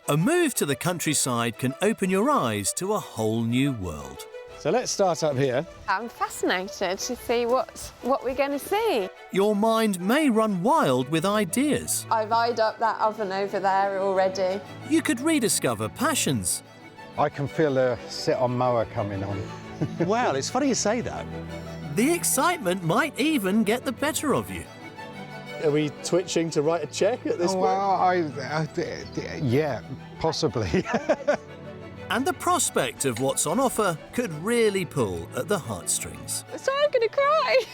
A move to the countryside can open your eyes to a whole new world. So let's start up here. I'm fascinated to see what we're going to see. Your mind may run wild with ideas. I've eyed up that oven over there already. You could rediscover passions. I can feel a sit-on mower coming on. Well, it's funny you say that. The excitement might even get the better of you. Are we twitching to write a cheque at this point? Well, yeah, possibly. And the prospect of what's on offer could really pull at the heartstrings. So I'm going to cry.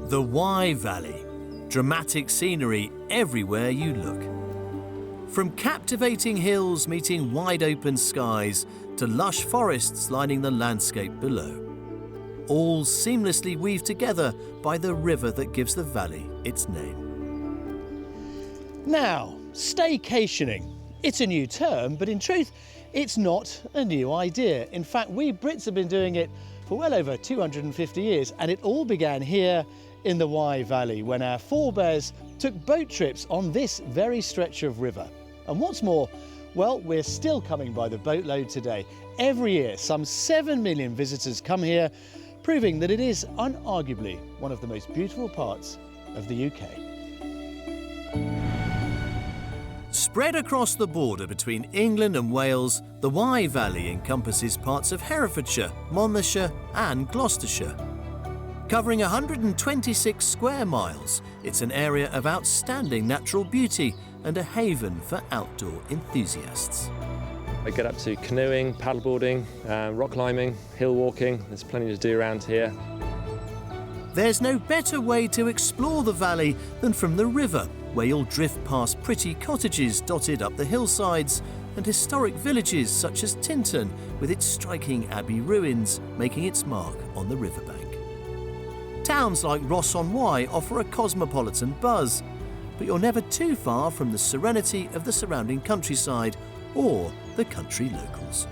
The Wye Valley. Dramatic scenery everywhere you look. From captivating hills meeting wide-open skies to lush forests lining the landscape below. All seamlessly weaved together by the river that gives the valley its name. Now, staycationing. It's a new term, but in truth, it's not a new idea. In fact, we Brits have been doing it for well over 250 years, and it all began here in the Wye Valley when our forebears took boat trips on this very stretch of river. And what's more, well, we're still coming by the boatload today. Every year, some 7 million visitors come here, proving that it is unarguably one of the most beautiful parts of the UK. Spread across the border between England and Wales, the Wye Valley encompasses parts of Herefordshire, Monmouthshire and Gloucestershire. Covering 126 square miles, it's an area of outstanding natural beauty and a haven for outdoor enthusiasts. I get up to canoeing, paddleboarding, rock climbing, hill walking. There's plenty to do around here. There's no better way to explore the valley than from the river, where you'll drift past pretty cottages dotted up the hillsides and historic villages such as Linton, with its striking abbey ruins making its mark on the riverbank. Towns like Ross-on-Wye offer a cosmopolitan buzz, but you're never too far from the serenity of the surrounding countryside or the country locals.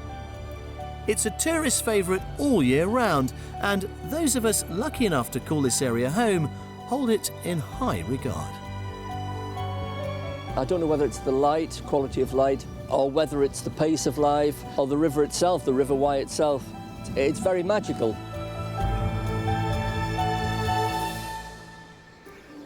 It's a tourist favourite all year round, and those of us lucky enough to call this area home hold it in high regard. I don't know whether it's the light, quality of light, or whether it's the pace of life, or the river itself, the River Wye itself. It's very magical.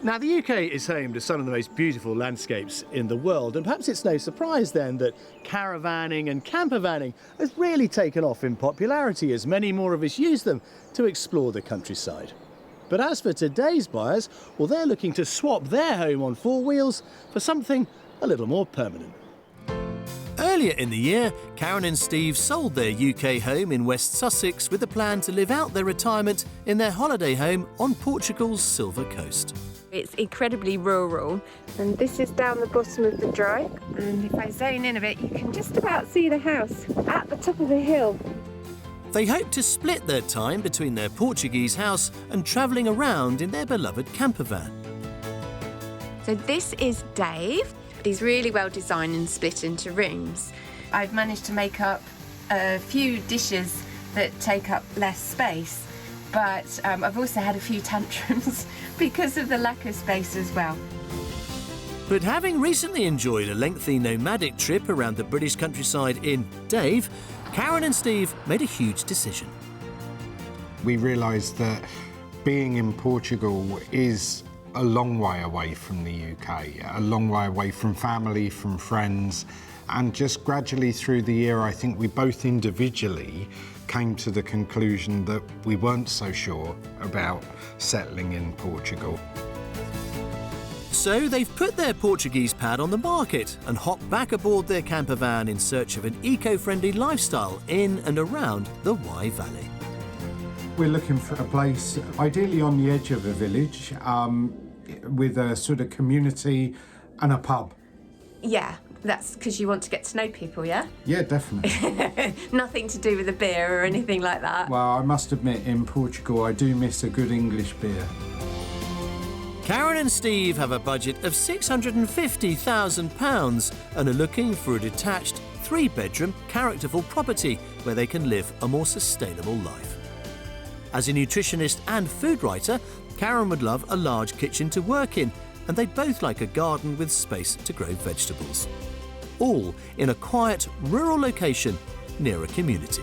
Now, the UK is home to some of the most beautiful landscapes in the world, and perhaps it's no surprise then that caravanning and campervanning has really taken off in popularity as many more of us use them to explore the countryside. But as for today's buyers, well, they're looking to swap their home on four wheels for something a little more permanent. Earlier in the year, Karen and Steve sold their UK home in West Sussex with a plan to live out their retirement in their holiday home on Portugal's Silver Coast. It's incredibly rural. And this is down the bottom of the drive. And if I zone in a bit, you can just about see the house at the top of the hill. They hope to split their time between their Portuguese house and travelling around in their beloved campervan. So this is Dave. He's really well designed and split into rooms. I've managed to make up a few dishes that take up less space, but I've also had a few tantrums because of the lack of space as well. But having recently enjoyed a lengthy nomadic trip around the British countryside in Dave, Karen and Steve made a huge decision. We realised that being in Portugal is a long way away from the UK, a long way away from family, from friends, and just gradually through the year, I think we both individually came to the conclusion that we weren't so sure about settling in Portugal. So they've put their Portuguese pad on the market and hopped back aboard their campervan in search of an eco-friendly lifestyle in and around the Wye Valley. We're looking for a place, ideally on the edge of a village, with a sort of community and a pub. Yeah, that's because you want to get to know people, yeah? Yeah, definitely. Nothing to do with a beer or anything like that. Well, I must admit, in Portugal, I do miss a good English beer. Karen and Steve have a budget of £650,000 and are looking for a detached 3-bedroom characterful property where they can live a more sustainable life. As a nutritionist and food writer, Karen would love a large kitchen to work in, and they'd both like a garden with space to grow vegetables. All in a quiet, rural location near a community.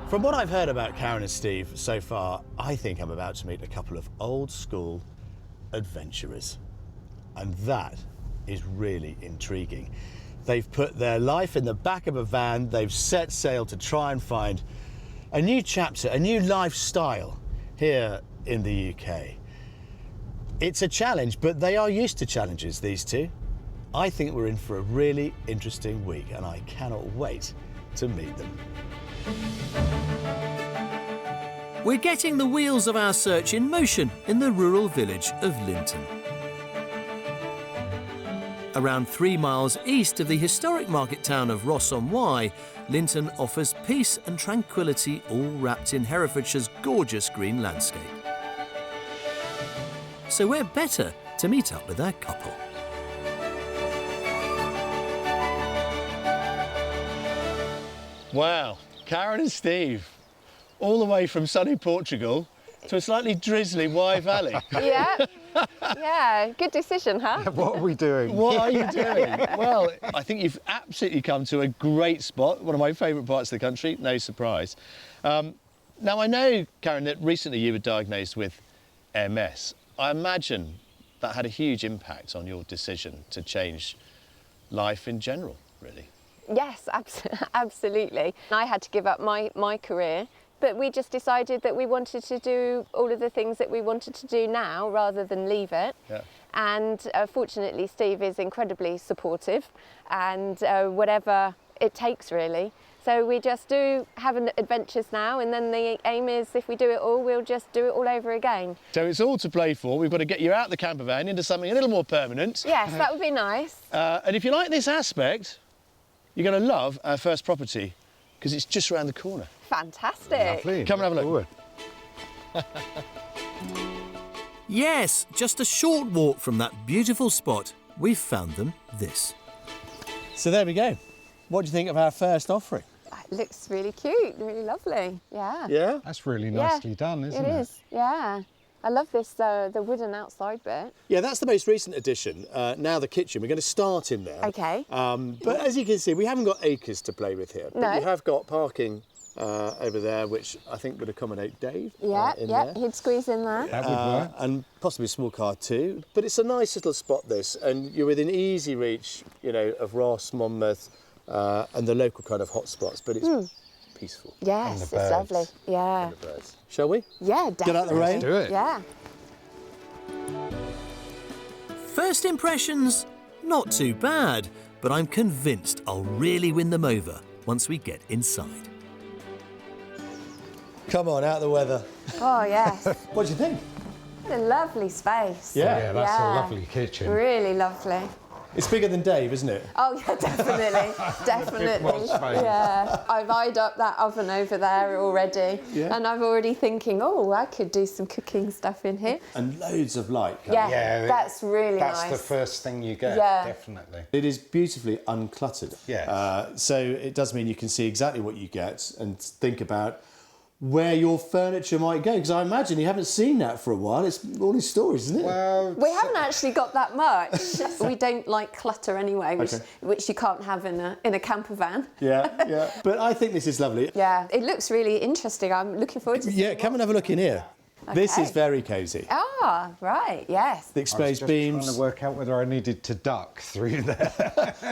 From what I've heard about Karen and Steve so far, I think I'm about to meet a couple of old-school adventurers. And that is really intriguing. They've put their life in the back of a van, they've set sail to try and find a new chapter, a new lifestyle here in the UK. It's a challenge, but they are used to challenges, these two. I think we're in for a really interesting week, and I cannot wait to meet them. We're getting the wheels of our search in motion in the rural village of Linton. Around 3 miles east of the historic market town of Ross-on-Wye, Linton offers peace and tranquility, all wrapped in Herefordshire's gorgeous green landscape. So where better to meet up with our couple? Wow, Karen and Steve, all the way from sunny Portugal to a slightly drizzly Wye Valley. Yeah, yeah, good decision, huh? What are we doing? What are you doing? Well, I think you've absolutely come to a great spot, one of my favourite parts of the country, no surprise. Now, I know, Karen, that recently you were diagnosed with MS. I imagine that had a huge impact on your decision to change life in general, really. Yes, absolutely. I had to give up my career, but we just decided that we wanted to do all of the things that we wanted to do now rather than leave it. Yeah. And fortunately, Steve is incredibly supportive and whatever it takes, really. So we just do have adventures now, and then the aim is if we do it all, we'll just do it all over again. So it's all to play for. We've got to get you out the camper van into something a little more permanent. Yes, that would be nice. And if you like this aspect, you're going to love our first property because it's just around the corner. Fantastic. Lovely. Come and have a look. Yes, just a short walk from that beautiful spot, we've found them this. So there we go. What do you think of our first offering? It looks really cute, really lovely. Yeah. Yeah? That's really nicely done, isn't it? It is, yeah. I love this, the wooden outside bit. Yeah, that's the most recent addition. Now the kitchen. We're going to start in there. Okay. But as you can see, we haven't got acres to play with here. But No. we have got parking over there, which I think would accommodate Dave. Yeah, in yeah, there. he'd squeeze in there. That would work. And possibly a small car too. But it's a nice little spot, this, and you're within easy reach, you know, of Ross, Monmouth, and the local kind of hotspots. But it's peaceful. Yes, it's lovely. Yeah. And the birds. Shall we? Yeah, definitely. Get out the rain. Let's do it. Yeah. First impressions, not too bad, but I'm convinced I'll really win them over once we get inside. Come on, out of the weather. Oh, yes. What do you think? What a lovely space. Yeah. That's Yeah. a lovely kitchen. Really lovely. It's bigger than Dave, isn't it? Oh, yeah, definitely. Definitely. more space. Yeah. I've eyed up that oven over there already. Yeah. And I'm already thinking, oh, I could do some cooking stuff in here. And loads of light. Yeah, Yeah, that's really That's nice. the first thing you get, Yeah. definitely. It is beautifully uncluttered. Yes. So it does mean you can see exactly what you get and think about where your furniture might go. Because I imagine you haven't seen that for a while. It's all in storage, isn't it? Well, We haven't actually got that much. We don't like clutter anyway, Okay. which you can't have in a camper van. Yeah. But I think this is lovely. Yeah, it looks really interesting. I'm looking forward to Yeah, seeing come and have a look in here. This Okay. is very cosy. Ah, right, yes. The I was exposed just beams. trying to work out whether I needed to duck through there.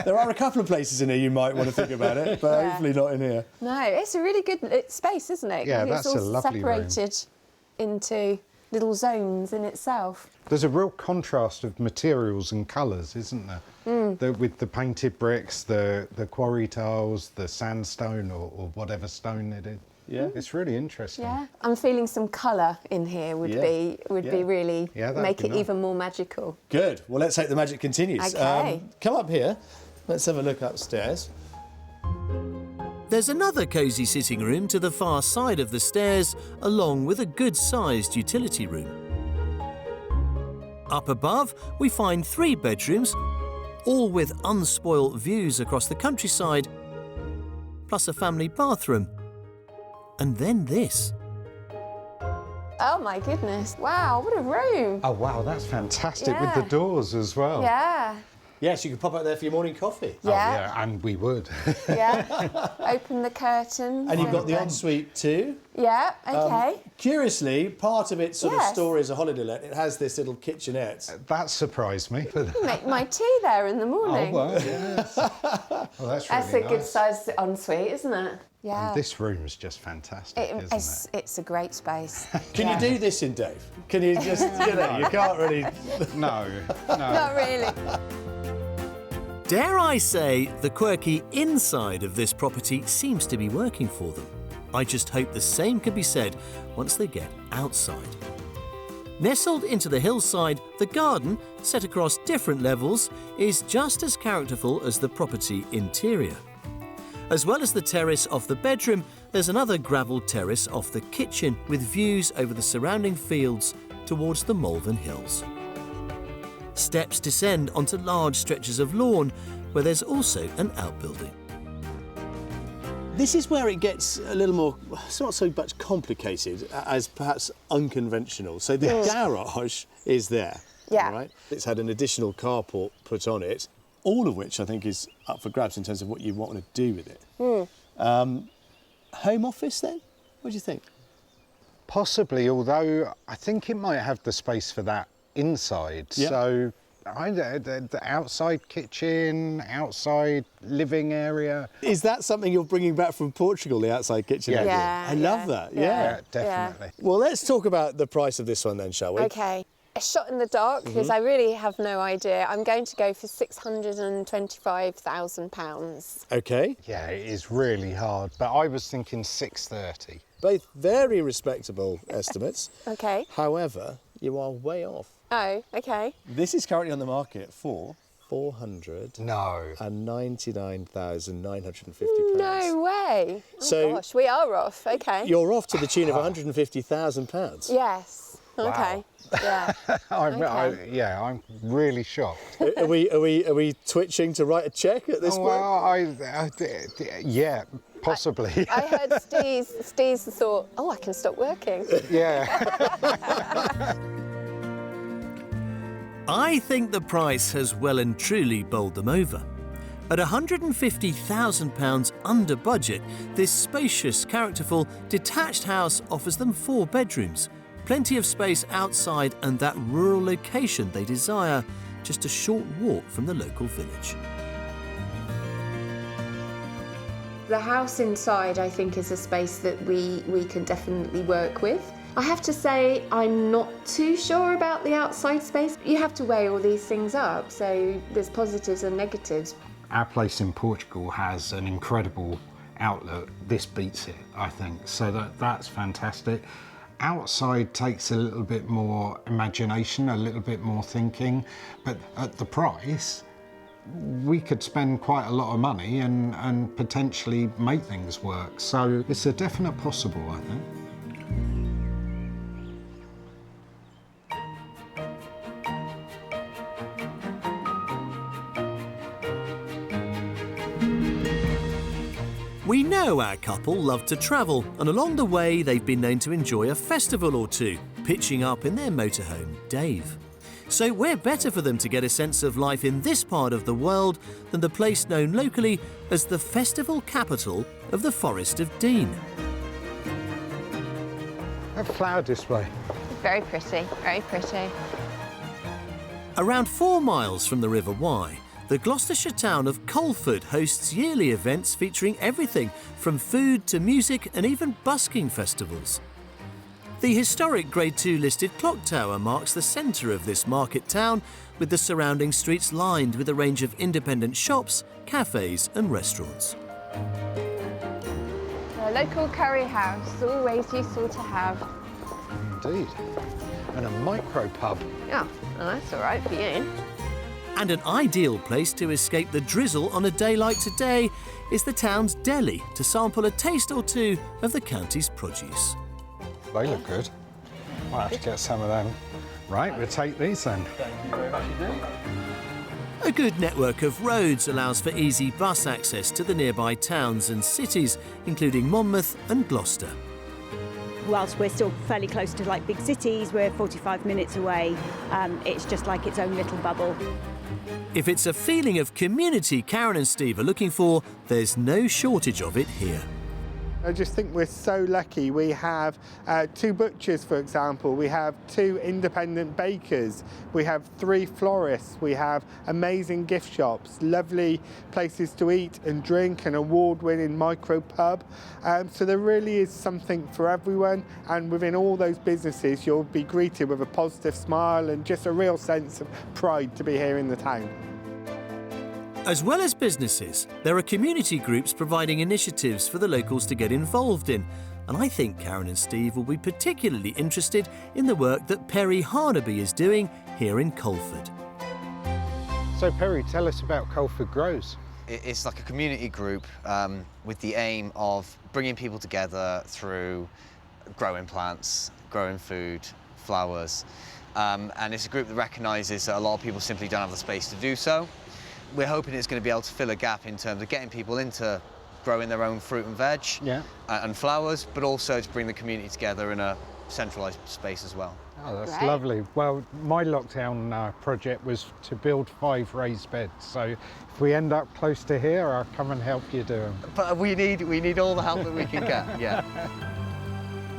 There are a couple of places in here you might want to think about it, but Yeah. hopefully not in here. No, it's a really good space, isn't it? Yeah, It's that's all a lovely room. separated into little zones in itself. There's a real contrast of materials and colours, isn't there? With the painted bricks, the quarry tiles, the sandstone or whatever stone it is. Yeah. It's really interesting. Yeah, I'm feeling some colour in here would Yeah. be Yeah. really Yeah, that'd make be it nice. even more magical. Good. Well, let's hope the magic continues. Okay. Come up here. Let's have a look upstairs. There's another cosy sitting room to the far side of the stairs, along with a good-sized utility room. Up above, we find 3 bedrooms, all with unspoilt views across the countryside, plus a family bathroom. And then this. Oh my goodness. Wow, what a room. Oh, wow, that's fantastic Yeah. with the doors as well. Yeah. Yes, you could pop out there for your morning coffee. Oh, Yeah. yeah, and we would. Yeah. Open the curtains. And you've got the ensuite too. Yeah, okay. Curiously, part of its sort of Yes. story as a holiday let, it has this little kitchenette. That surprised me. Make my tea there in the morning. Oh, well, yes. Well, that's really That's a good nice. size ensuite, isn't it? Yeah. This room's just fantastic, isn't it? It's a great space. Can you do this in Dave? Can you just, you can't really... No, Not really. Dare I say, the quirky inside of this property seems to be working for them. I just hope the same can be said once they get outside. Nestled into the hillside, the garden, set across different levels, is just as characterful as the property interior. As well as the terrace off the bedroom, there's another gravel terrace off the kitchen with views over the surrounding fields towards the Malvern Hills. Steps descend onto large stretches of lawn, where there's also an outbuilding. This is where it gets a little more, it's not so much complicated as perhaps unconventional. So the garage is there, Yeah. right? It's had an additional carport put on it, all of which I think is up for grabs in terms of what you want to do with it. Home office then? What do you think? Possibly, although I think it might have the space for that inside. Yeah. So the outside kitchen, outside living area. Is that something you're bringing back from Portugal, the outside kitchen? Yeah. area? Yeah, I love that, yeah. Yeah, definitely. Well, let's talk about the price of this one then, shall we? Okay. A shot in the dark because I really have no idea. I'm going to go for £625,000. Okay. Yeah, it is really hard, but I was thinking 630. Both very respectable estimates. Okay. However, you are way off. Oh, okay. This is currently on the market for £499,950. No way. Oh So- gosh, we are off. Okay. You're off to the tune of £150,000. Yes. Okay. Yeah. I'm really shocked. Are we twitching to write a cheque at this point? Well, yeah, possibly. I heard Steve's thought, oh, I can stop working. Yeah. I think the price has well and truly bowled them over. At £150,000 under budget, this spacious, characterful, detached house offers them 4 bedrooms, plenty of space outside and that rural location they desire, just a short walk from the local village. The house inside, I think, is a space that we can definitely work with. I have to say, I'm not too sure about the outside space. You have to weigh all these things up, so there's positives and negatives. Our place in Portugal has an incredible outlook. This beats it, I think. So that's fantastic. Outside takes a little bit more imagination, a little bit more thinking, but at the price, we could spend quite a lot of money and potentially make things work. So it's a definite possible, I think. We know our couple love to travel, and along the way they've been known to enjoy a festival or two, pitching up in their motorhome, Dave. So where better for them to get a sense of life in this part of the world than the place known locally as the festival capital of the Forest of Dean. A flower display. Very pretty, very pretty. Around 4 miles from the River Wye, the Gloucestershire town of Colford hosts yearly events featuring everything from food to music and even busking festivals. The historic Grade 2 listed clock tower marks the centre of this market town, with the surrounding streets lined with a range of independent shops, cafes and restaurants. A local curry house, always useful to have. Indeed. And a micro pub. Yeah, well, that's all right for you. And an ideal place to escape the drizzle on a day like today is the town's deli to sample a taste or two of the county's produce. They look good. Might have to get some of them. Right, we'll take these then. A good network of roads allows for easy bus access to the nearby towns and cities, including Monmouth and Gloucester. Whilst we're still fairly close to like big cities, we're 45 minutes away. It's just like its own little bubble. If it's a feeling of community Karen and Steve are looking for, there's no shortage of it here. I just think we're so lucky. We have 2 butchers, for example. We have 2 independent bakers. We have 3 florists. We have amazing gift shops, lovely places to eat and drink, an award-winning micro pub. So there really is something for everyone. And within all those businesses, you'll be greeted with a positive smile and just a real sense of pride to be here in the town. As well as businesses, there are community groups providing initiatives for the locals to get involved in. And I think Karen and Steve will be particularly interested in the work that Perry Harnaby is doing here in Colford. So Perry, tell us about Colford Grows. It's like a community group with the aim of bringing people together through growing plants, growing food, flowers. And it's a group that recognises that a lot of people simply don't have the space to do so. We're hoping it's going to be able to fill a gap in terms of getting people into growing their own fruit and veg and flowers, but also to bring the community together in a centralised space as well. Oh, that's lovely. Well, my lockdown project was to build 5 raised beds. So if we end up close to here, I'll come and help you do them. But we need all the help that we can get, yeah.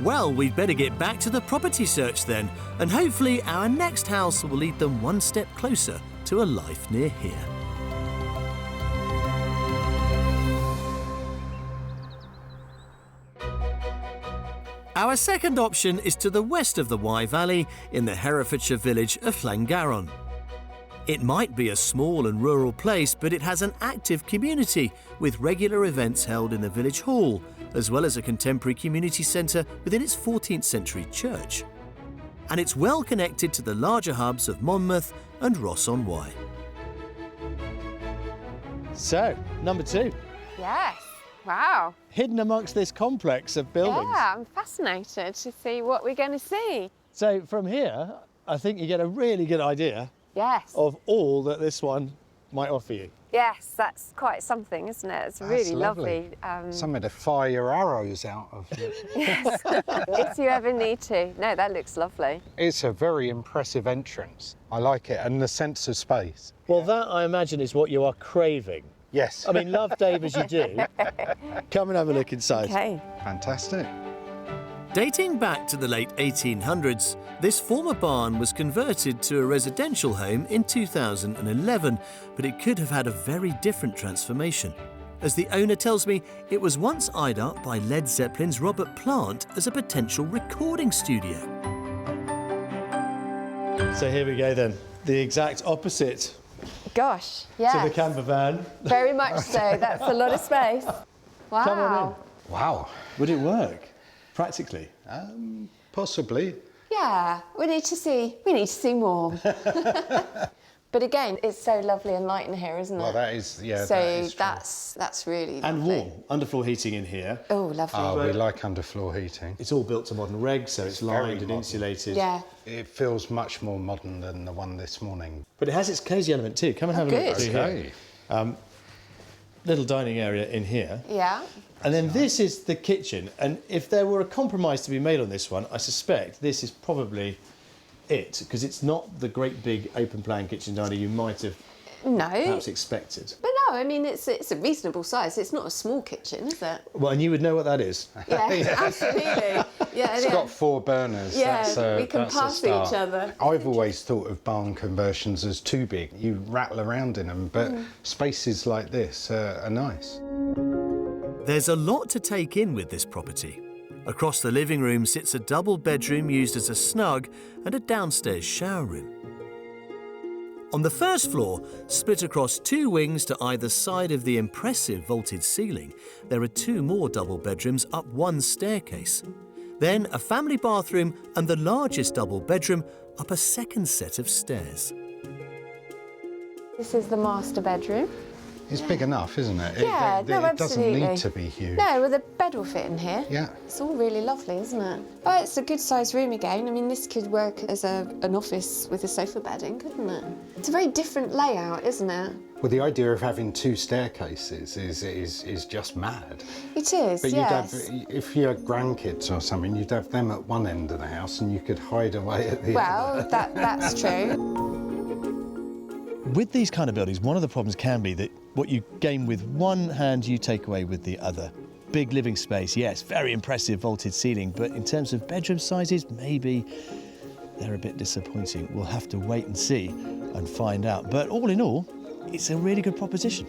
Well, we'd better get back to the property search then, and hopefully our next house will lead them one step closer to a life near here. Our second option is to the west of the Wye Valley in the Herefordshire village of Llangarron. It might be a small and rural place, but it has an active community with regular events held in the village hall, as well as a contemporary community centre within its 14th century church. And it's well connected to the larger hubs of Monmouth and Ross-on-Wye. So, number 2. Yes. Wow. Hidden amongst this complex of buildings. Yeah, I'm fascinated to see what we're going to see. So from here, I think you get a really good idea of all that this one might offer you. Yes, that's quite something, isn't it? It's really lovely. Something to fire your arrows out of. Yes, if you ever need to. No, that looks lovely. It's a very impressive entrance. I like it, and the sense of space. Well, that, I imagine, is what you are craving. Yes. I mean, love Dave as you do. Come and have a look inside. Okay. Fantastic. Dating back to the late 1800s, this former barn was converted to a residential home in 2011, but it could have had a very different transformation. As the owner tells me, it was once eyed up by Led Zeppelin's Robert Plant as a potential recording studio. So here we go then, the exact opposite Gosh, yeah. to the camper van. Very much so. That's a lot of space. Wow. Come on in. Wow. Would it work, practically? Possibly. Yeah, we need to see more. But again, it's so lovely and light in here, isn't it? Well, that is, yeah. So that is true. that's really And lovely. warm, underfloor heating in here. Oh, lovely. Oh, we like underfloor heating. It's all built to modern regs, so it's lined and modern. insulated. Yeah. It feels much more modern than the one this morning. But it has its cosy element too. Come and have a look through here. Little dining area in here. Yeah. And then this is the kitchen. And if there were a compromise to be made on this one, I suspect this is probably it, because it's not the great big open plan kitchen diner you might have perhaps expected. But no, I mean, it's a reasonable size. It's not a small kitchen, is it? Well, and you would know what that is. Yeah, absolutely. Yeah, It's got 4 burners. Yeah, that's we can that's a pass start. each other. I've always thought of barn conversions as too big. You rattle around in them, but spaces like this are nice. There's a lot to take in with this property. Across the living room sits a double bedroom used as a snug and a downstairs shower room. On the first floor, split across 2 wings to either side of the impressive vaulted ceiling, there are 2 more double bedrooms up 1 staircase. Then a family bathroom and the largest double bedroom up a second set of stairs. This is the master bedroom. It's big enough, isn't it? Yeah, no, it doesn't absolutely. need to be huge. No, well, the bed will fit in here. Yeah. It's all really lovely, isn't it? Oh, it's a good sized room again. I mean, this could work as an office with a sofa bed in, couldn't it? It's a very different layout, isn't it? Well, the idea of having 2 staircases is just mad. It is, But yes. you'd have, if you had grandkids or something, you'd have them at one end of the house and you could hide away at the other. Well, that's true. With these kind of buildings, one of the problems can be that what you gain with one hand, you take away with the other. Big living space, yes, very impressive vaulted ceiling, but in terms of bedroom sizes, maybe they're a bit disappointing. We'll have to wait and see and find out. But all in all, it's a really good proposition.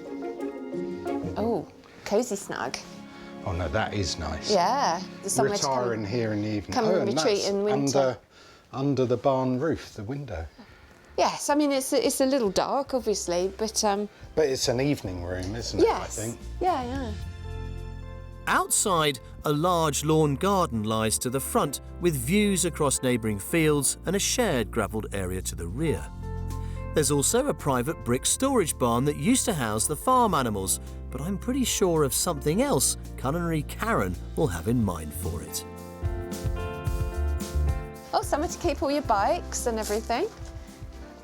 Oh, cosy snug. Oh no, that is nice. Yeah. There's somewhere to Retire come, in here in the evening. come and and retreat that's in winter. Under the barn roof, the window. Yes, I mean, it's a little dark, obviously, but... But it's an evening room, isn't it, I yes. think? Yeah, yeah. Outside, a large lawn garden lies to the front with views across neighbouring fields and a shared gravelled area to the rear. There's also a private brick storage barn that used to house the farm animals, but I'm pretty sure of something else culinary Karen will have in mind for it. Oh, somewhere to keep all your bikes and everything.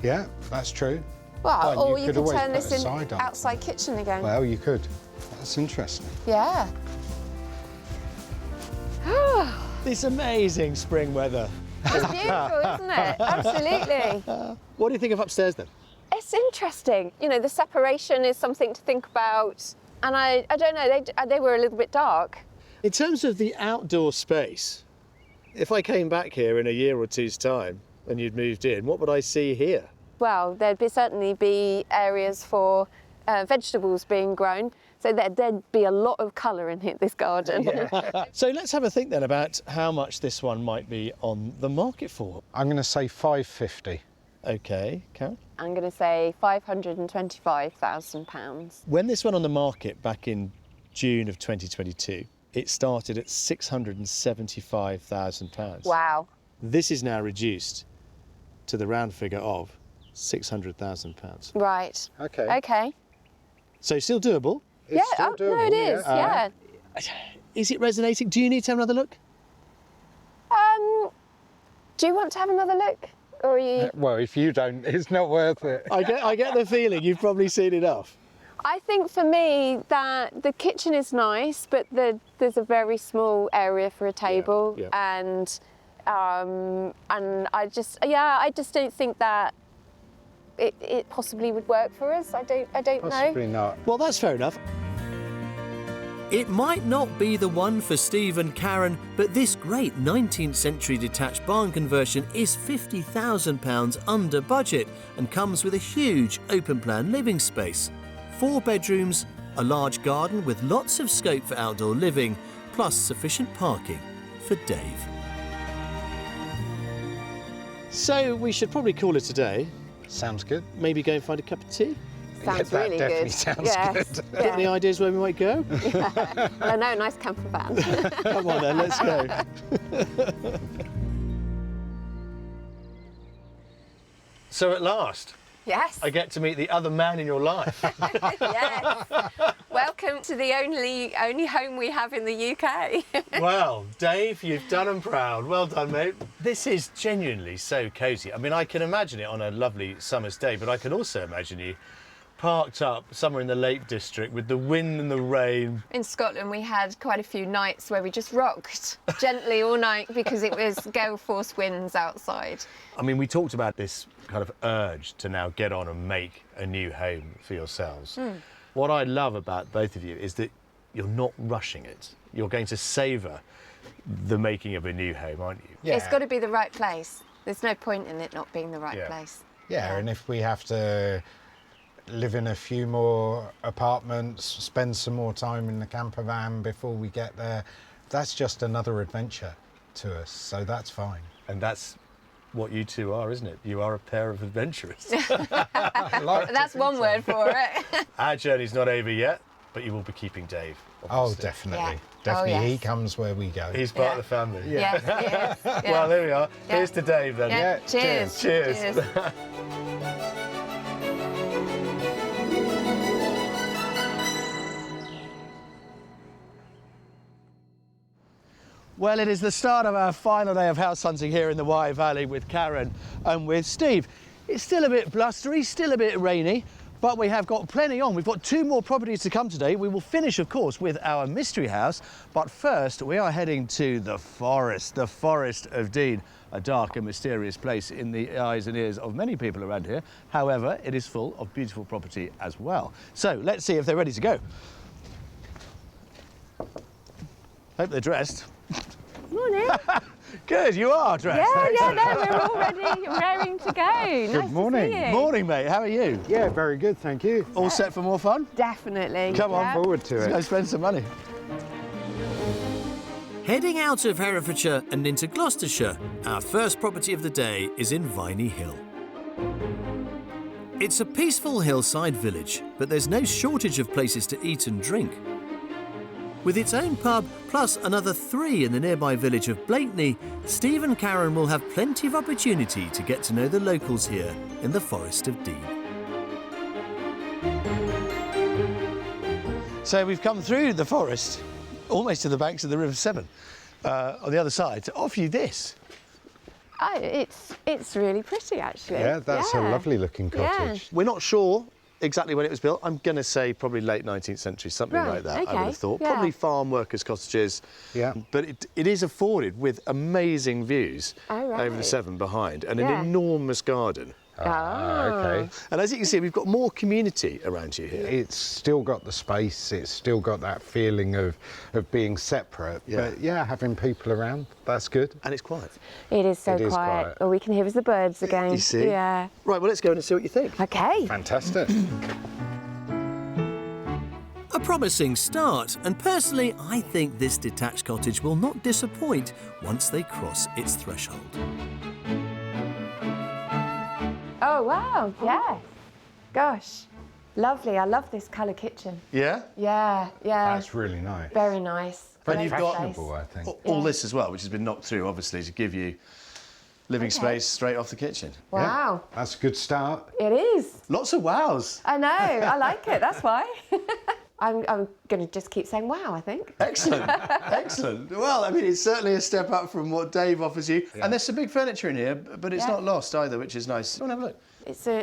Yeah, that's true. Well, or you could always turn put this a in side on. outside kitchen again. Well, you could. That's interesting. Yeah. This amazing spring weather. It's beautiful, isn't it? Absolutely. What do you think of upstairs then? It's interesting. You know, the separation is something to think about. And I don't know, they were a little bit dark. In terms of the outdoor space, if I came back here in a year or two's time and you'd moved in, what would I see here? Well, certainly be areas for vegetables being grown. So there'd be a lot of colour in this garden. Yeah. So let's have a think then about how much this one might be on the market for. I'm going to say £550. OK, Karen? I'm going to say £525,000. When this went on the market back in June of 2022, it started at £675,000. Wow. This is now reduced to the round figure of £600,000. Right. OK. OK. So still doable. It's still no, it doable, is, yeah. Is it resonating? Do you need to have another look? Do you want to have another look? Or are you... Well, if you don't, it's not worth it. I get the feeling you've probably seen enough. I think for me that the kitchen is nice, but there's a very small area for a table, yeah. and I just don't think that it possibly would work for us. I don't Possibly know. not. Well, that's fair enough. It might not be the one for Steve and Karen, but this great 19th century detached barn conversion is £50,000 under budget and comes with a huge open plan living space. 4 bedrooms, a large garden with lots of scope for outdoor living, plus sufficient parking for Dave. So we should probably call it a day. Sounds good. Maybe go and find a cup of tea. Sounds that really definitely good. sounds good. Got any ideas where we might go? Well, I know, a nice camper van. Come on then, let's go. So at last, Yes. I get to meet the other man in your life. Yes. Welcome to the only home we have in the UK. Well, Dave, you've done them proud. Well done, mate. This is genuinely so cosy. I mean, I can imagine it on a lovely summer's day, but I can also imagine you parked up somewhere in the Lake District with the wind and the rain. In Scotland, we had quite a few nights where we just rocked gently all night because it was gale force winds outside. I mean, we talked about this kind of urge to now get on and make a new home for yourselves. What I love about both of you is that you're not rushing it. You're going to savour the making of a new home, aren't you? Yeah. It's got to be the right place. There's no point in it not being the right place. Yeah, and if we have to live in a few more apartments, spend some more time in the camper van before we get there, that's just another adventure to us, so that's fine. And that's what you two are, isn't it? You are a pair of adventurers. That's one word for it. Our journey's not over yet, but you will be keeping Dave. Oh, obviously. definitely. Yeah. Definitely, Oh, yes. he comes where we go. He's part of the family. Yes, yes. Yeah. Well, there we are. Yeah. Here's to Dave then. Yeah. Cheers. Cheers. Cheers. Well, it is the start of our final day of house hunting here in the Wye Valley with Karen and with Steve. It's still a bit blustery, still a bit rainy, but we have got plenty on. We've got 2 more properties to come today. We will finish, of course, with our mystery house, but first we are heading to the Forest of Dean, a dark and mysterious place in the eyes and ears of many people around here. However, it is full of beautiful property as well. So let's see if they're ready to go. Hope they're dressed. Morning. Good, you are dressed. Yeah, no, we're all ready, raring to go. Good morning. To see you. Morning, mate. How are you? Yeah, very good, thank you. All set for more fun? Definitely. Come on, yeah. Forward to Let's it. go spend some money. Heading out of Herefordshire and into Gloucestershire, our first property of the day is in Viney Hill. It's a peaceful hillside village, but there's no shortage of places to eat and drink. With its own pub, plus another 3 in the nearby village of Blakeney, Steve and Karen will have plenty of opportunity to get to know the locals here in the Forest of Dean. So we've come through the forest, almost to the banks of the River Severn, on the other side, to offer you this. Oh, it's really pretty, actually. Yeah, that's a lovely looking cottage. We're not sure exactly when it was built. I'm going to say probably late 19th century, something Right, like that, okay, I would have thought. yeah. Probably farm workers' cottages. Yeah. But it is afforded with amazing views Oh, right. over the Severn behind and Yeah. an enormous garden. Okay. And as you can see, we've got more community around you here. It's still got the space, it's still got that feeling of being separate. Yeah. But yeah, having people around, that's good. And it's quiet. It is so It is quiet. quiet. All we can hear is the birds again. You see? Yeah. Right, well, let's go in and see what you think. Okay. Fantastic. A promising start, and personally, I think this detached cottage will not disappoint once they cross its threshold. Oh, wow. Yes. Gosh. Lovely. I love this colour kitchen. Yeah? Yeah, yeah. That's really nice. Very nice. But Very you've fresh got- face. I think. All this as well, which has been knocked through, obviously, to give you living Okay. space straight off the kitchen. Wow. That's a good start. It is. Lots of wows. I know. I like it. That's why. I'm going to just keep saying wow, I think. Excellent, excellent. Well, I mean, it's certainly a step up from what Dave offers you. And there's some big furniture in here, but it's Yeah. not lost either, which is nice. Go and have a look.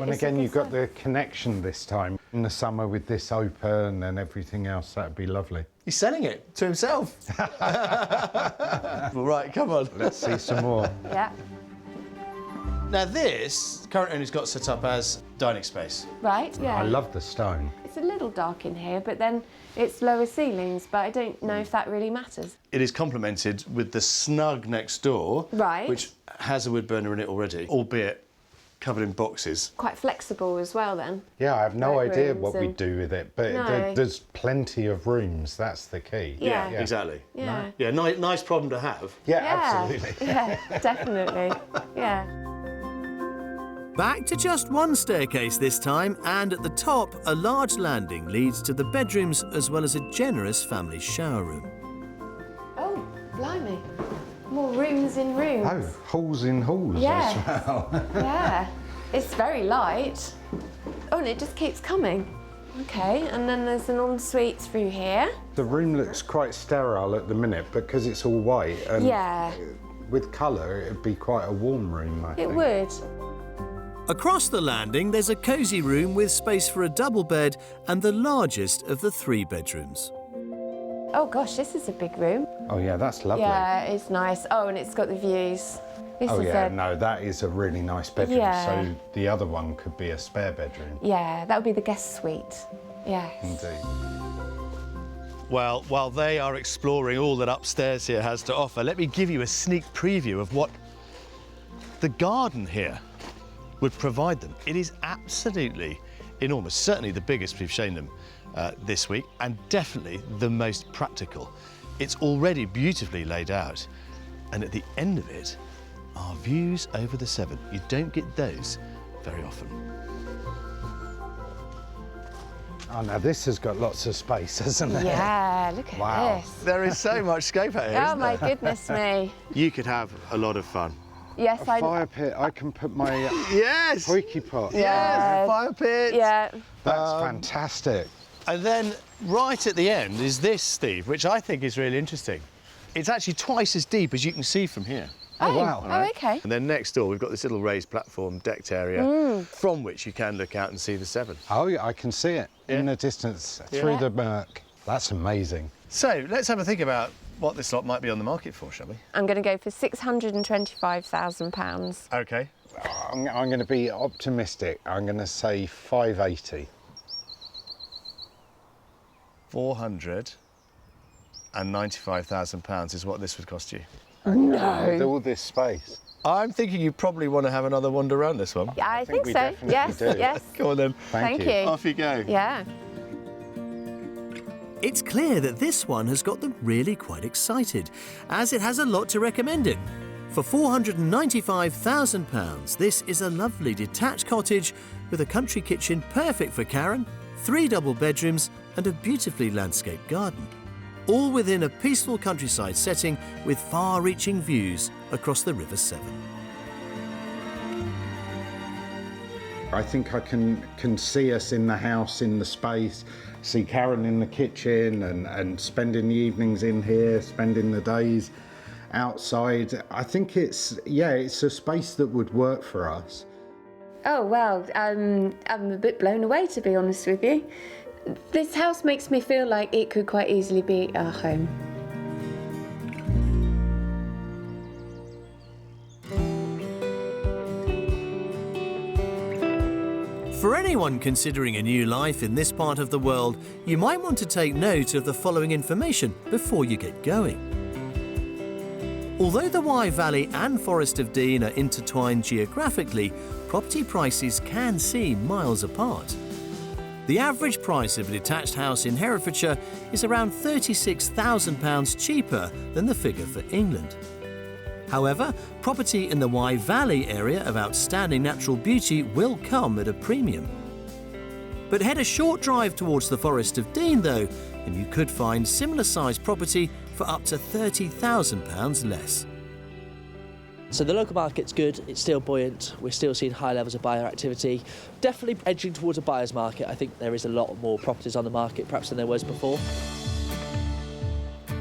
And again, you've got the connection this time. In the summer with this open and everything else, that'd be lovely. He's selling it to himself. Well, right, come on. Let's see some more. Yeah. Now this, current owner's got set up as dining space. Right, yeah. I love the stone. It's a little dark in here, but then it's lower ceilings, but I don't know if that really matters. It is complemented with the snug next door, Right. which has a wood burner in it already, albeit covered in boxes. Quite flexible as well then. Yeah, I have no Like idea rooms what we and- do with it, but No. there's plenty of rooms. That's the key. Yeah. Exactly. Yeah. Yeah, nice problem to have. Yeah, Yeah. absolutely. Yeah, definitely. Yeah. Back to just one staircase this time, and at the top, a large landing leads to the bedrooms as well as a generous family shower room. Oh, blimey. More rooms in rooms. Oh, halls in halls Yes. as well. Yeah. It's very light. Oh, and it just keeps coming. Okay, and then there's an ensuite through here. The room looks quite sterile at the minute because it's all white. And Yeah. with colour, it'd be quite a warm room, I It think. would. Across the landing, there's a cosy room with space for a double bed and the largest of the 3 bedrooms. Oh gosh, this is a big room. Oh yeah, that's lovely. Yeah, it's nice. Oh, and it's got the views. This Oh is yeah, a, no, that is a really nice bedroom. Yeah. So the other one could be a spare bedroom. Yeah, that would be the guest suite. Yes. Indeed. Well, while they are exploring all that upstairs here has to offer, let me give you a sneak preview of what the garden here would provide them. It is absolutely enormous, certainly the biggest we've shown them this week, and definitely the most practical. It's already beautifully laid out, and at the end of it are views over the Severn. You don't get those very often. Oh, now this has got lots of space, hasn't it? Yeah, look at Wow. this. There is so much scope out here, Oh isn't my there? goodness me. You could have a lot of fun. Yes, I. Fire pit, I can put my Yes! hoiky pot. Yeah. Fire pit! Yeah. That's fantastic. And then right at the end is this, Steve, which I think is really interesting. It's actually twice as deep as you can see from here. Oh, wow. Oh, okay. And then next door, we've got this little raised platform, decked area, from which you can look out and see the Severn. Oh, yeah, I can see it in the distance through the murk. That's amazing. So let's have a think about what this lot might be on the market for, shall we? I'm going to go for £625,000. OK. I'm going to be optimistic. I'm going to say 580. £495,000 is what this would cost you. No. With all this space. I'm thinking you probably want to have another wander around this one. Yeah, I think we so. definitely Yes, do. yes. Go on then. Thank you. Off you go. Yeah. It's clear that this one has got them really quite excited, as it has a lot to recommend it. For £495,000, this is a lovely detached cottage with a country kitchen perfect for Karen, 3 double bedrooms and a beautifully landscaped garden. All within a peaceful countryside setting with far-reaching views across the River Severn. I think I can see us in the house, in the space, see Karen in the kitchen and spending the evenings in here, spending the days outside. I think it's a space that would work for us. Oh, well, I'm a bit blown away, to be honest with you. This house makes me feel like it could quite easily be our home. For anyone considering a new life in this part of the world, you might want to take note of the following information before you get going. Although the Wye Valley and Forest of Dean are intertwined geographically, property prices can seem miles apart. The average price of a detached house in Herefordshire is around £36,000 cheaper than the figure for England. However, property in the Wye Valley area of outstanding natural beauty will come at a premium. But head a short drive towards the Forest of Dean though, and you could find similar sized property for up to £30,000 less. So the local market's good, it's still buoyant, we're still seeing high levels of buyer activity. Definitely edging towards a buyer's market. I think there is a lot more properties on the market perhaps than there was before.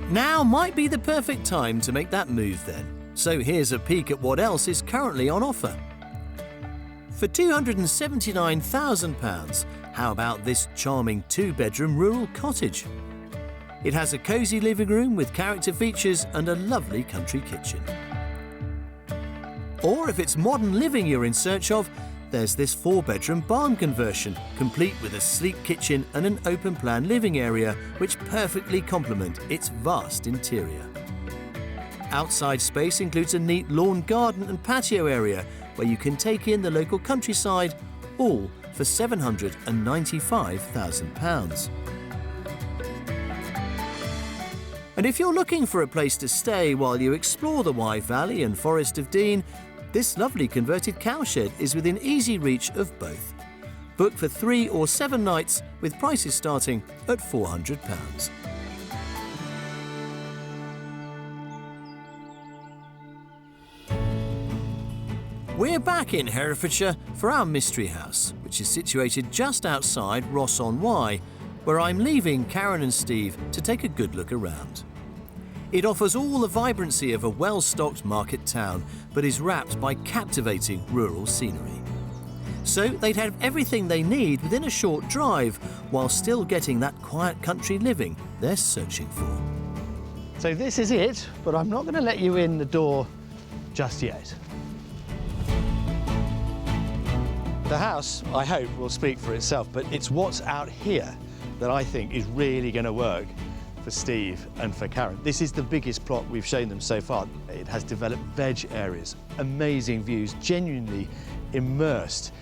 Now might be the perfect time to make that move then. So here's a peek at what else is currently on offer. For £279,000, how about this charming 2-bedroom rural cottage? It has a cosy living room with character features and a lovely country kitchen. Or if it's modern living you're in search of, there's this 4-bedroom barn conversion, complete with a sleek kitchen and an open-plan living area which perfectly complement its vast interior. Outside space includes a neat lawn garden and patio area where you can take in the local countryside, all for £795,000. And if you're looking for a place to stay while you explore the Wye Valley and Forest of Dean, this lovely converted cowshed is within easy reach of both. Book for 3 or 7 nights with prices starting at £400. We're back in Herefordshire for our mystery house, which is situated just outside Ross-on-Wye, where I'm leaving Karen and Steve to take a good look around. It offers all the vibrancy of a well-stocked market town, but is wrapped by captivating rural scenery. So they'd have everything they need within a short drive, while still getting that quiet country living they're searching for. So this is it, but I'm not going to let you in the door just yet. The house, I hope, will speak for itself, but it's what's out here that I think is really going to work for Steve and for Karen. This is the biggest plot we've shown them so far. It has developed veg areas, amazing views, genuinely immersed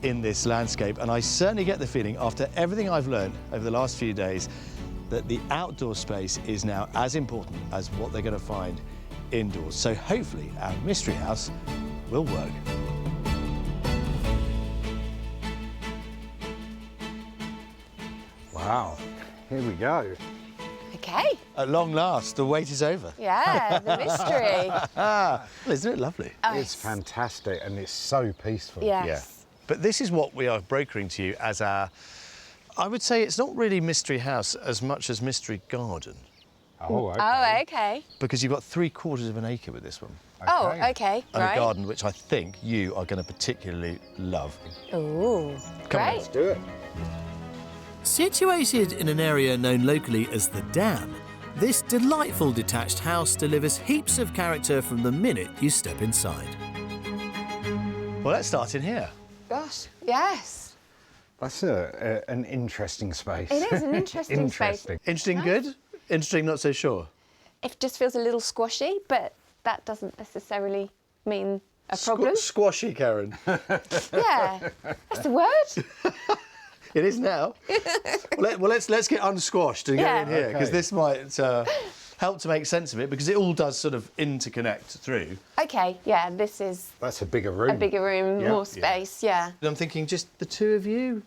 in this landscape. And I certainly get the feeling, after everything I've learned over the last few days, that the outdoor space is now as important as what they're going to find indoors. So hopefully our mystery house will work. Wow, here we go. Okay. At long last, the wait is over. Yeah, the mystery. Well, isn't it lovely? Oh, It's fantastic and it's so peaceful. Yes. Yeah. But this is what we are brokering to you as our, I would say it's not really mystery house as much as mystery garden. Oh, okay. Oh, okay. Because you've got 3/4 of an acre with this one. Oh, okay, And a right. garden which I think you are going to particularly love. Ooh, Come on, great. let's Do it. Situated in an area known locally as the Dam, this delightful detached house delivers heaps of character from the minute you step inside. Well, let's start in here. Gosh, yes. That's an interesting space. It is an interesting space. Interesting, good? Interesting, not so sure. It just feels a little squashy, but that doesn't necessarily mean a problem. Squashy, Karen. Yeah, that's the word. It is now. Let's get unsquashed and Yeah. get in here, because Okay. this might help to make sense of it, because it all does sort of interconnect through. Okay, yeah, this is That's a bigger room. a bigger room, Yeah. more space, yeah. And I'm thinking just the two of you?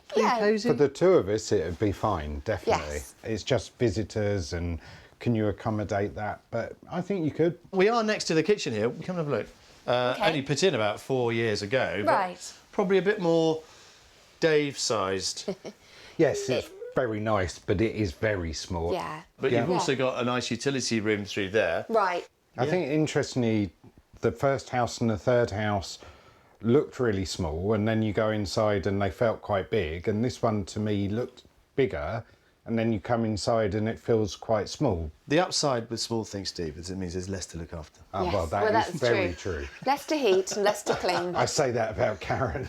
Pretty Yeah. cosy? For the two of us, it'd be fine, definitely. Yes. It's just visitors, and can you accommodate that? But I think you could. We are next to the kitchen here. Come and have a look. Okay. Only put in about 4 years ago. But Right. probably a bit more Dave-sized. Yes, it's very nice, but it is very small. Yeah. But Yeah. you've also got a nice utility room through there. Right. I think, interestingly, the first house and the third house looked really small, and then you go inside and they felt quite big, and this one to me looked bigger, and then you come inside and it feels quite small. The upside with small things, Steve, is it means there's less to look after. Oh, Yes, well, well, that that's is very true. Less to heat and less to clean. I say that about Karen.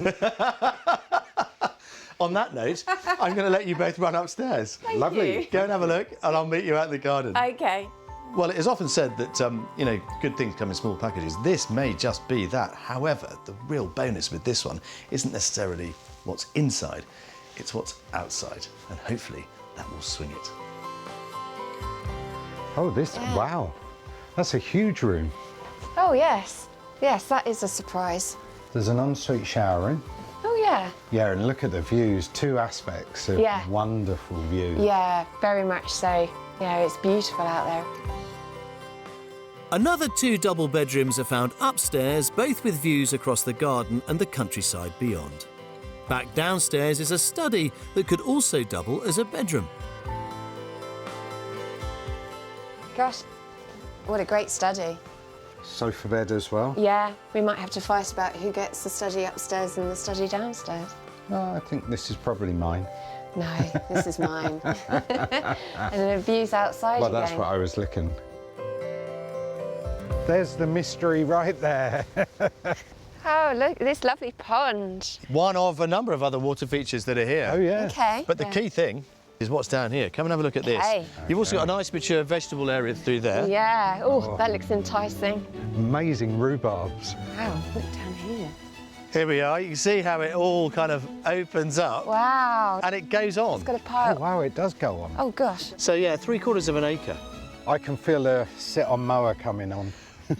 On that note, I'm going to let you both run upstairs. Lovely. you. Go and have a look, and I'll meet you out in the garden. Okay. Well, it is often said that, good things come in small packages. This may just be that. However, the real bonus with this one isn't necessarily what's inside, it's what's outside. And hopefully that will swing it. Oh, wow. That's a huge room. Oh, yes. Yes, that is a surprise. There's an ensuite shower in. Oh, yeah. Yeah, and look at the views, two aspects of Yeah. wonderful views. Yeah, very much so. Yeah, it's beautiful out there. Another 2 double bedrooms are found upstairs, both with views across the garden and the countryside beyond. Back downstairs is a study that could also double as a bedroom. Gosh, what a great study. Sofa bed as well. Yeah, we might have to fight about who gets the study upstairs and the study downstairs. Oh, I think this is probably mine. No, this is mine. And the views outside Well, again. that's what I was looking. There's the mystery right there. Oh, look at this lovely pond. One of a number of other water features that are here. Oh, yeah. Okay. But the key thing is what's down here. Come and have a look at Okay. this. You've also got a nice mature vegetable area through there. Yeah. Oh, that looks enticing. Amazing rhubarbs. Wow, look down here. Here we are. You can see how it all kind of opens up. Wow. And it goes on. It's got a Oh, pile. wow, it does go on. Oh, gosh. So yeah, 3/4 of an acre. I can feel a sit-on mower coming on.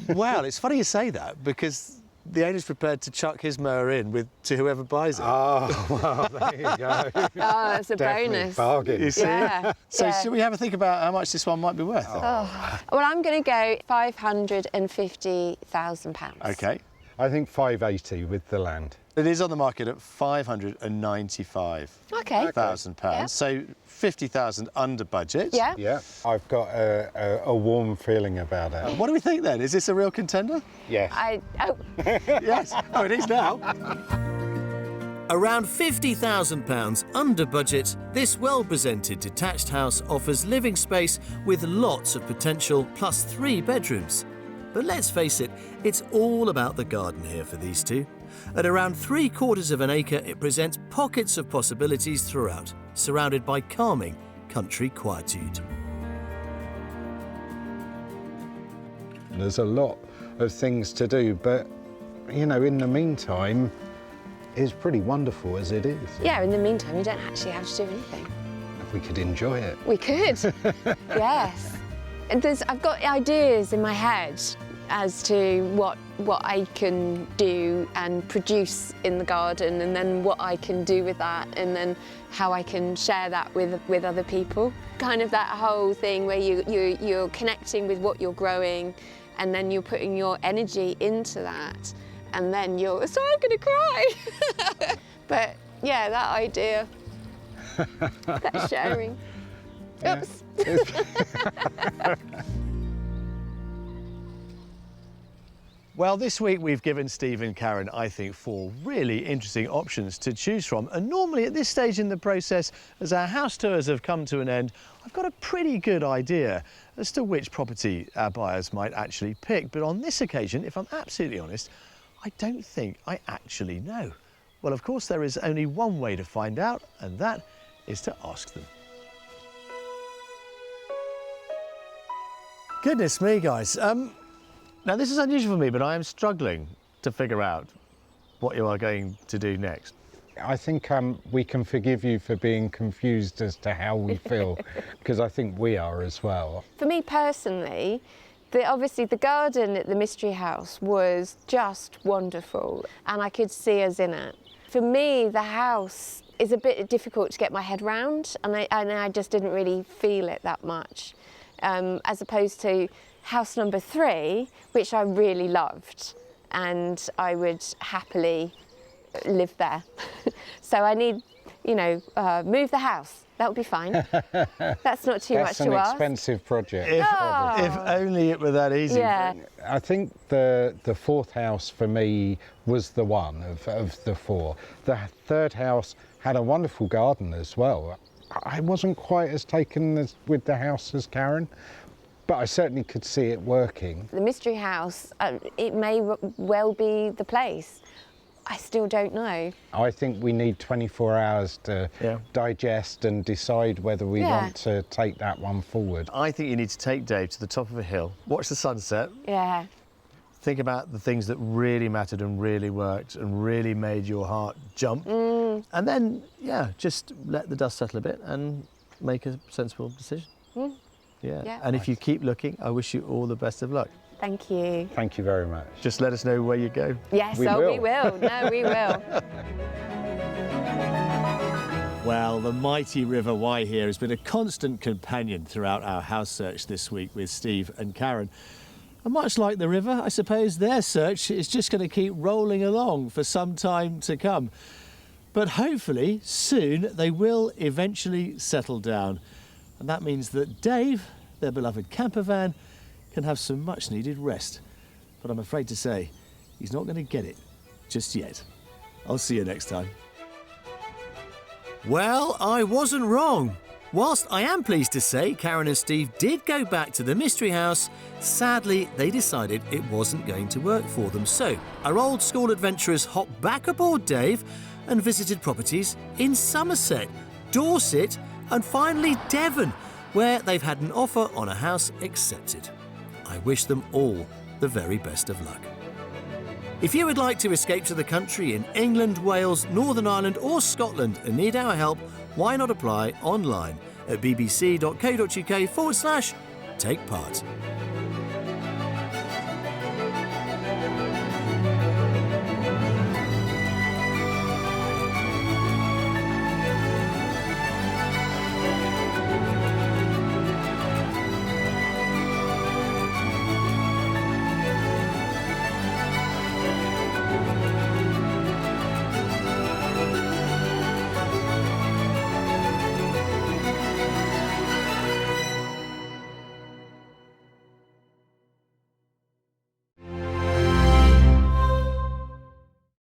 Well, it's funny you say that, because the owner's prepared to chuck his mower in to whoever buys it. Oh, well, there you go. Oh, that's a Definitely bonus. bargain. You see? Yeah. So yeah. should we have a think about how much this one might be worth? then? Oh. Well, I'm going to go £550,000. Okay. I think 580 with the land. It is on the market at £595,000. Okay. Yeah. So 50,000 under budget. Yeah. Yeah, I've got a warm feeling about it. What do we think then? Is this a real contender? Yes. Oh, Yes. Oh, it is now. Around £50,000 under budget, this well-presented detached house offers living space with lots of potential, plus 3 bedrooms. But let's face it, it's all about the garden here for these two. At around 3/4 of an acre, it presents pockets of possibilities throughout, surrounded by calming country quietude. There's a lot of things to do, but, you know, in the meantime, it's pretty wonderful as it is. yeah, in the meantime, you don't actually have to do anything. If we could enjoy it. We could. Yes. And I've got ideas in my head as to what I can do and produce in the garden, and then what I can do with that, and then how I can share that with other people. Kind of that whole thing where you're connecting with what you're growing, and then you're putting your energy into that, and then sorry, I'm gonna cry. But yeah, that idea, that sharing. Oops. Well, this week we've given Steve and Karen, I think, 4 really interesting options to choose from. And normally at this stage in the process, as our house tours have come to an end, I've got a pretty good idea as to which property our buyers might actually pick. But on this occasion, if I'm absolutely honest, I don't think I actually know. Well, of course, there is only one way to find out, and that is to ask them. Goodness me, guys. Now, this is unusual for me, but I am struggling to figure out what you are going to do next. I think we can forgive you for being confused as to how we feel, because I think we are as well. For me personally, obviously the garden at the Mystery House was just wonderful, and I could see us in it. For me, the house is a bit difficult to get my head round, and I just didn't really feel it that much, as opposed to house number 3, which I really loved, and I would happily live there. So I need, you know, move the house. That would be fine. That's not too much to ask. That's an expensive project. If only it were that easy. Yeah. I think the 4th house for me was the one of the 4. The 3rd house had a wonderful garden as well. I wasn't quite as taken with the house as Karen, but I certainly could see it working. The Mystery House, it may well be the place. I still don't know. I think we need 24 hours to digest and decide whether we want to take that one forward. I think you need to take Dave to the top of a hill, watch the sunset. Yeah. Think about the things that really mattered and really worked and really made your heart jump. And then, just let the dust settle a bit and make a sensible decision. Yeah. And if you keep looking, I wish you all the best of luck. Thank you. Thank you very much. Just let us know where you go. Yes, we will. No, we will. Well, the mighty River Wye here has been a constant companion throughout our house search this week with Steve and Karen. And much like the river, I suppose their search is just going to keep rolling along for some time to come. But hopefully, soon, they will eventually settle down. And that means that Dave, their beloved campervan, can have some much-needed rest. But I'm afraid to say, he's not going to get it just yet. I'll see you next time. Well, I wasn't wrong. Whilst I am pleased to say Karen and Steve did go back to the Mystery House, sadly, they decided it wasn't going to work for them. So, our old school adventurers hopped back aboard Dave and visited properties in Somerset, Dorset, and finally Devon, where they've had an offer on a house accepted. I wish them all the very best of luck. If you would like to escape to the country in England, Wales, Northern Ireland or Scotland and need our help, why not apply online at bbc.co.uk/take part.